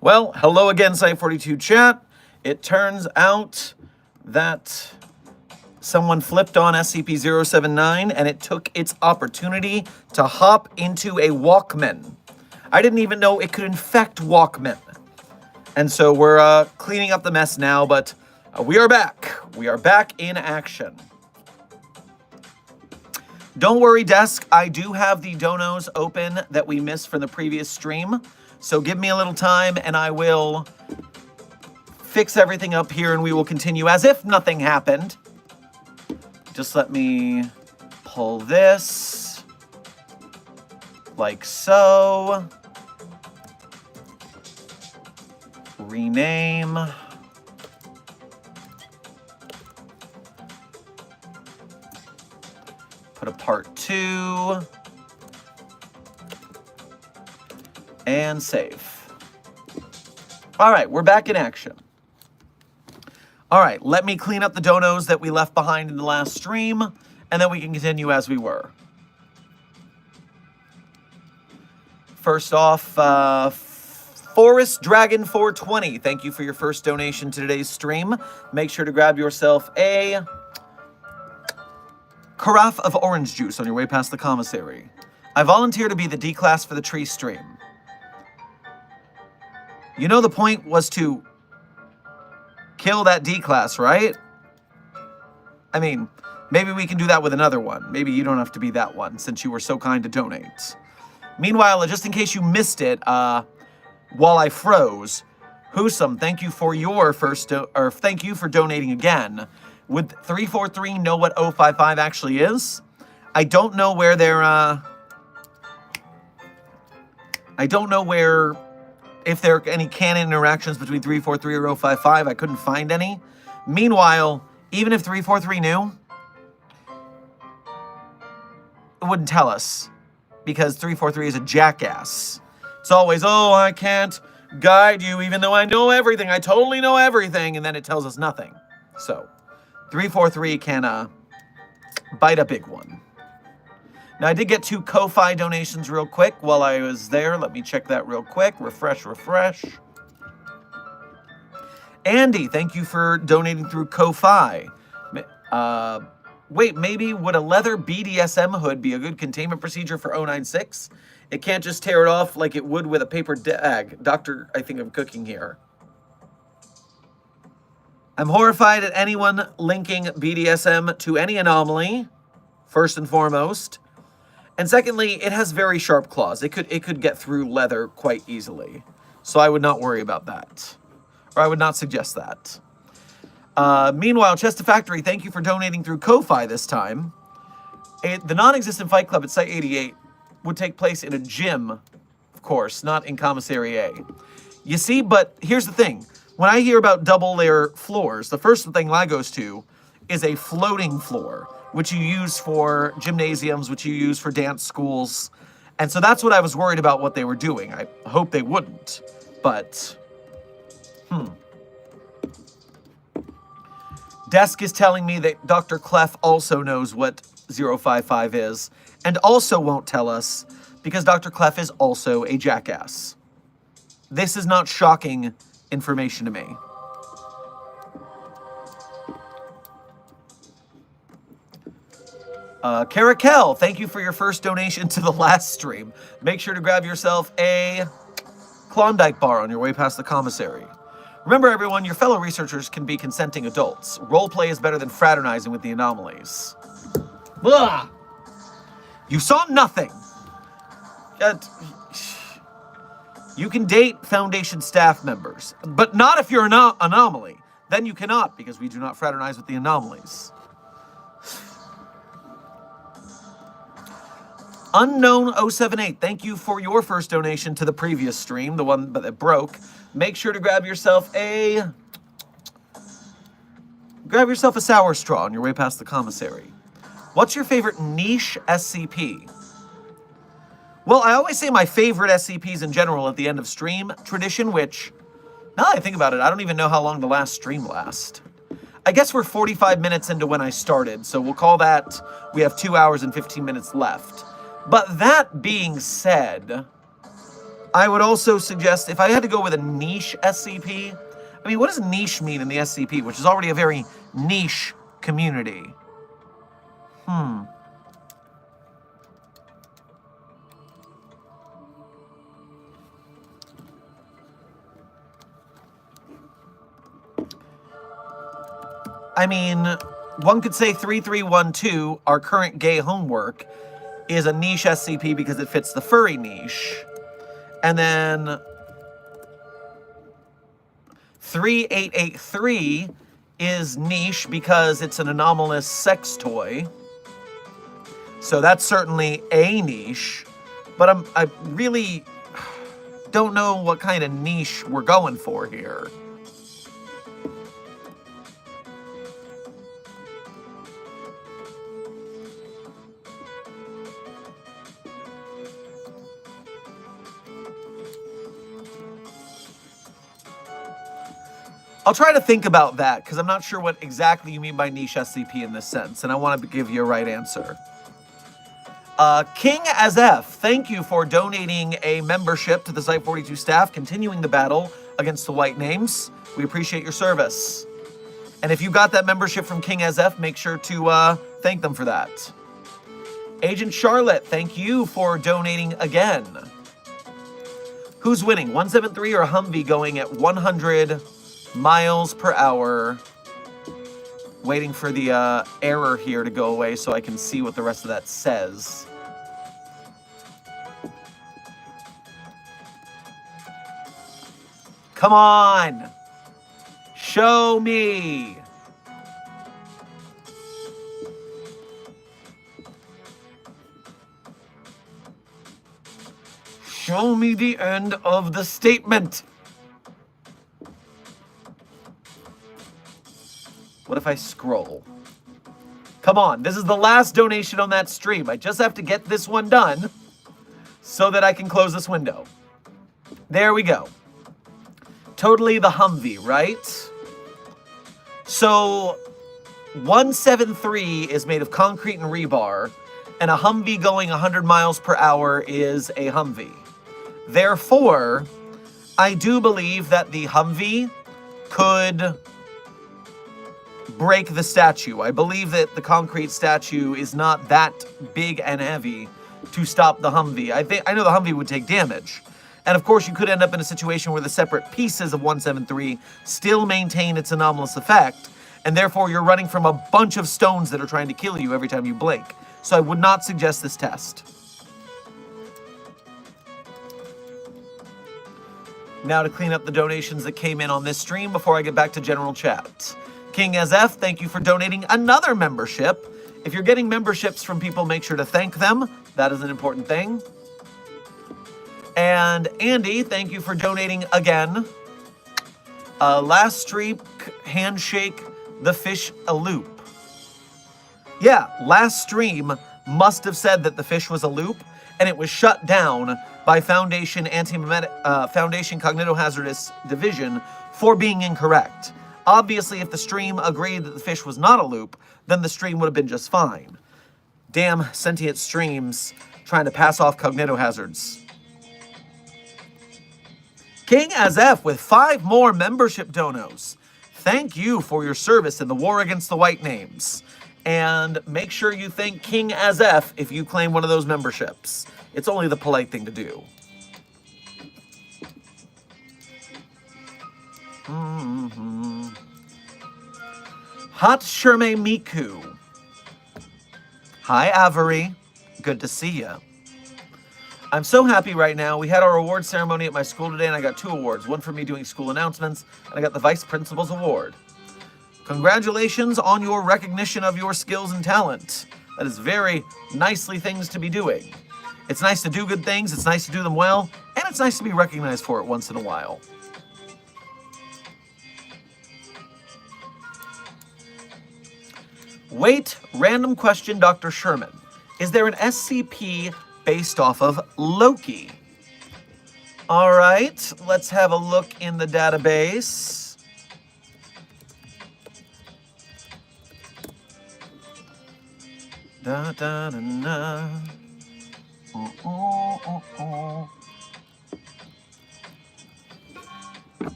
Well, hello again, Site42 chat. It turns out that someone flipped on SCP-079 and it took its opportunity to hop into a Walkman. I didn't even know it could infect Walkmen. And so we're cleaning up the mess now, but we are back. We are back in action. Don't worry, Desk. I do have the donos open that we missed from the previous stream. So give me a little time and I will fix everything up here and we will continue as if nothing happened. Just let me pull this like so. Rename. Put a part 2. And save. All right, we're back in action. All right, let me clean up the donos that we left behind in the last stream, and then we can continue as we were. First off, Forest Dragon 420, thank you for your first donation to today's stream. Make sure to grab yourself a carafe of orange juice on your way past the commissary. I volunteer to be the D class for the tree stream. You know the point was to kill that D class, right? I mean, maybe we can do that with another one. Maybe you don't have to be that one since you were so kind to donate. Meanwhile, just in case you missed it, while I froze, Husam, thank you for your thank you for donating again. Would 343 know what 055 actually is? I don't know where they're, I don't know where, if there are any canon interactions between 343 or 055. I couldn't find any. Meanwhile, even if 343 knew, it wouldn't tell us. Because 343 is a jackass. It's always, oh, I can't guide you even though I know everything. I totally know everything. And then it tells us nothing. So, 343 can bite a big one. Now, I did get 2 Ko-Fi donations real quick while I was there. Let me check that real quick. Refresh, refresh. Andy, thank you for donating through Ko-Fi. Wait, maybe would a leather BDSM hood be a good containment procedure for 096? It can't just tear it off like it would with a paper bag. Doctor, I think I'm cooking here. I'm horrified at anyone linking BDSM to any anomaly, first and foremost. And secondly, it has very sharp claws. It could get through leather quite easily. So I would not worry about that. Or I would not suggest that. Meanwhile, Chester Factory, thank you for donating through Ko-Fi this time. The non-existent fight club at Site 88 would take place in a gym, of course, not in Commissary A. You see, but here's the thing. When I hear about double-layer floors, the first thing I goes to is a floating floor, which you use for gymnasiums, which you use for dance schools. And so that's what I was worried about what they were doing. I hope they wouldn't, but, Desk is telling me that Dr. Clef also knows what 055 is, and also won't tell us, because Dr. Clef is also a jackass. This is not shocking information to me. Caracal, thank you for your first donation to the last stream. Make sure to grab yourself a Klondike bar on your way past the commissary. Remember, everyone, your fellow researchers can be consenting adults. Roleplay is better than fraternizing with the anomalies. Blah! You saw nothing! You can date Foundation staff members, but not if you're an anomaly. Then you cannot, because we do not fraternize with the anomalies. Unknown078, thank you for your first donation to the previous stream, the one that broke. Make sure to grab yourself a sour straw on your way past the commissary. What's your favorite niche SCP? Well, I always say my favorite SCPs in general at the end of stream tradition, which, now that I think about it, I don't even know how long the last stream lasts. I guess we're 45 minutes into when I started, so we'll call that, we have 2 hours and 15 minutes left. But that being said, I would also suggest, if I had to go with a niche SCP, I mean, what does niche mean in the SCP, which is already a very niche community? I mean, one could say 3312, our current gay homework, is a niche SCP because it fits the furry niche. And then 3883 is niche because it's an anomalous sex toy. So that's certainly a niche. But I really don't know what kind of niche we're going for here. I'll try to think about that, because I'm not sure what exactly you mean by niche SCP in this sense, and I want to give you a right answer. King as F, thank you for donating a membership to the Site-42 staff, continuing the battle against the White Names. We appreciate your service. And if you got that membership from King as F, make sure to thank them for that. Agent Charlotte, thank you for donating again. Who's winning, 173 or a Humvee going at 100 miles per hour? Waiting for the error here to go away so I can see what the rest of that says. Come on! Show me! Show me the end of the statement! What if I scroll? Come on, this is the last donation on that stream. I just have to get this one done so that I can close this window. There we go. Totally the Humvee, right? So 173 is made of concrete and rebar, and a Humvee going 100 miles per hour is a Humvee. Therefore, I do believe that the Humvee could break the statue. I believe that the concrete statue is not that big and heavy to stop the Humvee. I know the Humvee would take damage. And of course, you could end up in a situation where the separate pieces of 173 still maintain its anomalous effect, and therefore you're running from a bunch of stones that are trying to kill you every time you blink. So I would not suggest this test. Now to clean up the donations that came in on this stream before I get back to general chat. King as F, thank you for donating another membership. If you're getting memberships from people, make sure to thank them. That is an important thing. And Andy, thank you for donating again. Last stream, handshake the fish a loop. Yeah, last stream must have said that the fish was a loop, and it was shut down by Foundation Foundation Cognitohazardous Division for being incorrect. Obviously, if the stream agreed that the fish was not a loop, then the stream would have been just fine. Damn sentient streams trying to pass off cognitohazards. King as F with 5 more membership donos. Thank you for your service in the war against the White Names. And make sure you thank King as F if you claim one of those memberships. It's only the polite thing to do. Hot Sherman Miku. Hi, Avery. Good to see ya. I'm so happy right now. We had our award ceremony at my school today, and I got 2 awards. One for me doing school announcements, and I got the Vice Principal's Award. Congratulations on your recognition of your skills and talent. That is very nicely things to be doing. It's nice to do good things, it's nice to do them well, and it's nice to be recognized for it once in a while. Wait, random question, Dr. Sherman. Is there an SCP based off of Loki? All right, let's have a look in the database. Da da da da.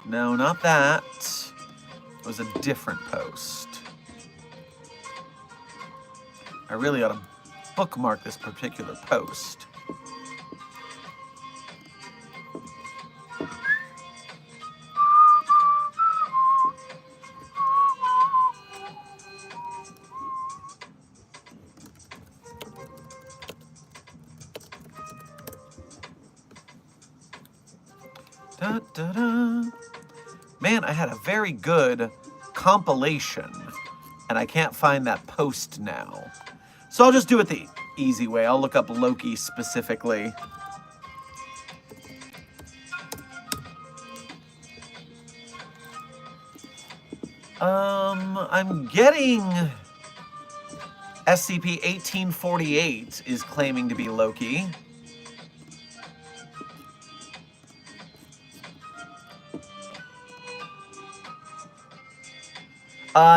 No, not that. It was a different post. I really ought to bookmark this particular post. Da, da, da. Man, I had a very good compilation, and I can't find that post now. So I'll just do it the easy way. I'll look up Loki specifically. I'm getting SCP-1848 is claiming to be Loki.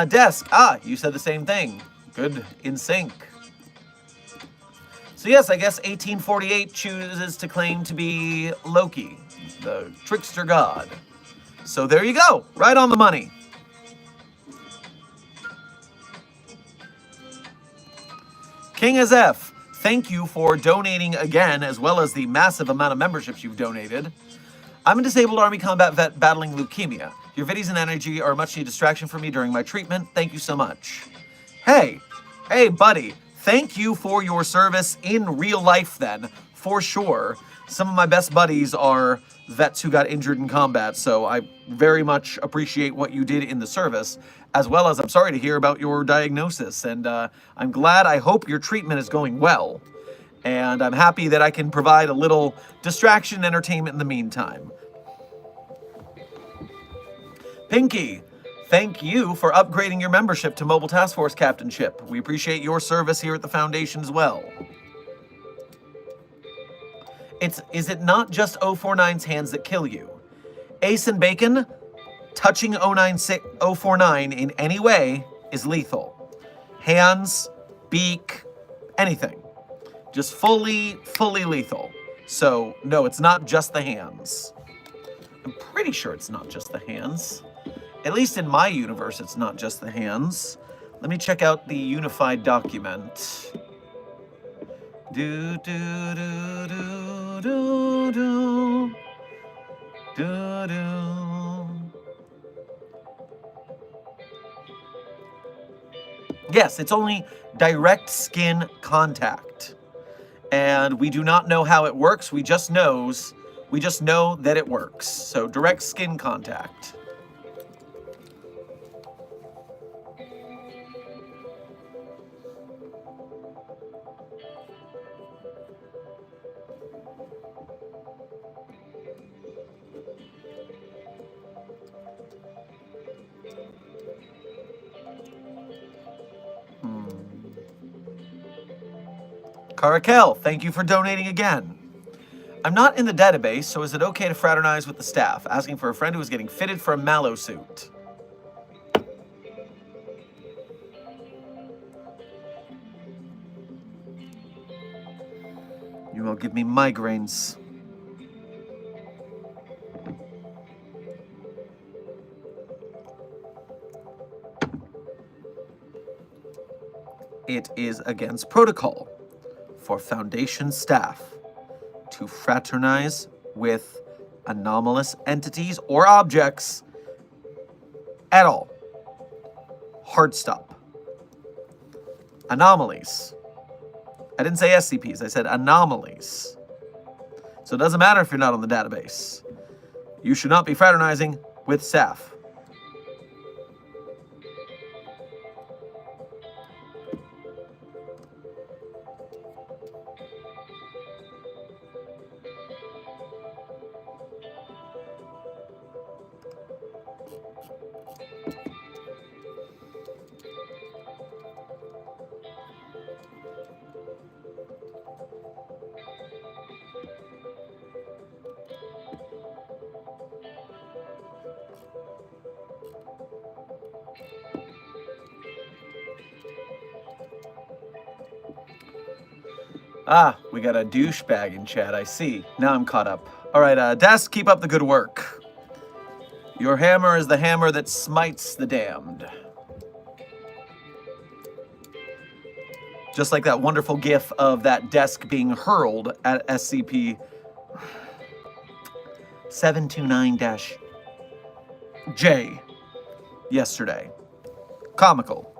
Desk. Ah, you said the same thing. Good. In sync. So yes, I guess 1848 chooses to claim to be Loki, the trickster god. So there you go. Right on the money. King as F, thank you for donating again, as well as the massive amount of memberships you've donated. I'm a disabled Army combat vet battling leukemia. Your videos and energy are a much-needed distraction for me during my treatment. Thank you so much. Hey, buddy, thank you for your service in real life then, for sure. Some of my best buddies are vets who got injured in combat, so I very much appreciate what you did in the service, as well as I'm sorry to hear about your diagnosis, and I'm glad, I hope your treatment is going well. And I'm happy that I can provide a little distraction and entertainment in the meantime. Pinky, thank you for upgrading your membership to Mobile Task Force Captainship. We appreciate your service here at the Foundation as well. Is it not just 049's hands that kill you? Ace and Bacon, touching 049 in any way is lethal. Hands, beak, anything. Just fully lethal. So, no, it's not just the hands. I'm pretty sure it's not just the hands. At least in my universe, it's not just the hands. Let me check out the unified document. Do, do, do, do, do, do. Do, do. Yes, it's only direct skin contact. And we do not know how it works. We just know that it works. So direct skin contact. Caracal, thank you for donating again. I'm not in the database, so is it okay to fraternize with the staff? Asking for a friend who is getting fitted for a mallow suit. You will give me migraines. It is against protocol for Foundation staff to fraternize with anomalous entities or objects at all. Hard stop. Anomalies. I didn't say SCPs, I said anomalies. So it doesn't matter if you're not on the database. You should not be fraternizing with staff. Ah, we got a douchebag in chat, I see. Now I'm caught up. All right, Desk, keep up the good work. Your hammer is the hammer that smites the damned. Just like that wonderful gif of that desk being hurled at SCP-729-J yesterday. Comical.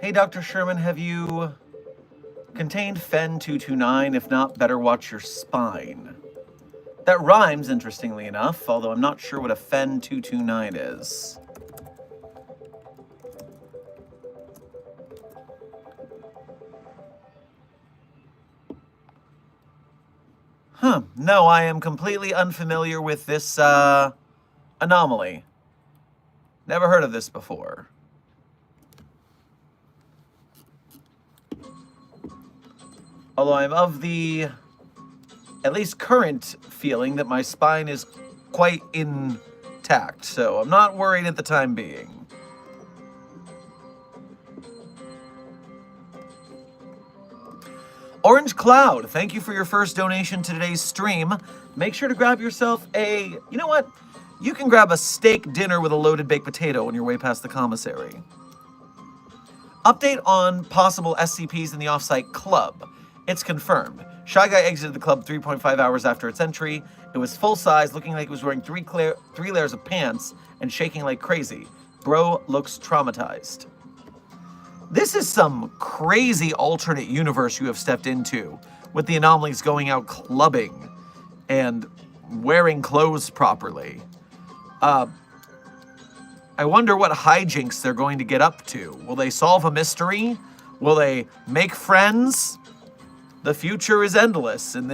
Hey, Dr. Sherman, have you contained Fen 229? If not, better watch your spine. That rhymes, interestingly enough, although I'm not sure what a Fen 229 is. Huh, no, I am completely unfamiliar with this, anomaly. Never heard of this before. Although I'm of the, at least current, feeling that my spine is quite intact, so I'm not worried at the time being. Orange Cloud, thank you for your first donation to today's stream. Make sure to grab yourself a, you know what? You can grab a steak dinner with a loaded baked potato on your way past the commissary. Update on possible SCPs in the offsite club. It's confirmed. Shy Guy exited the club 3.5 hours after its entry. It was full size, looking like it was wearing three layers of pants and shaking like crazy. Bro looks traumatized. This is some crazy alternate universe you have stepped into, with the anomalies going out clubbing and wearing clothes properly. I wonder what hijinks they're going to get up to. Will they solve a mystery? Will they make friends? The future is endless in this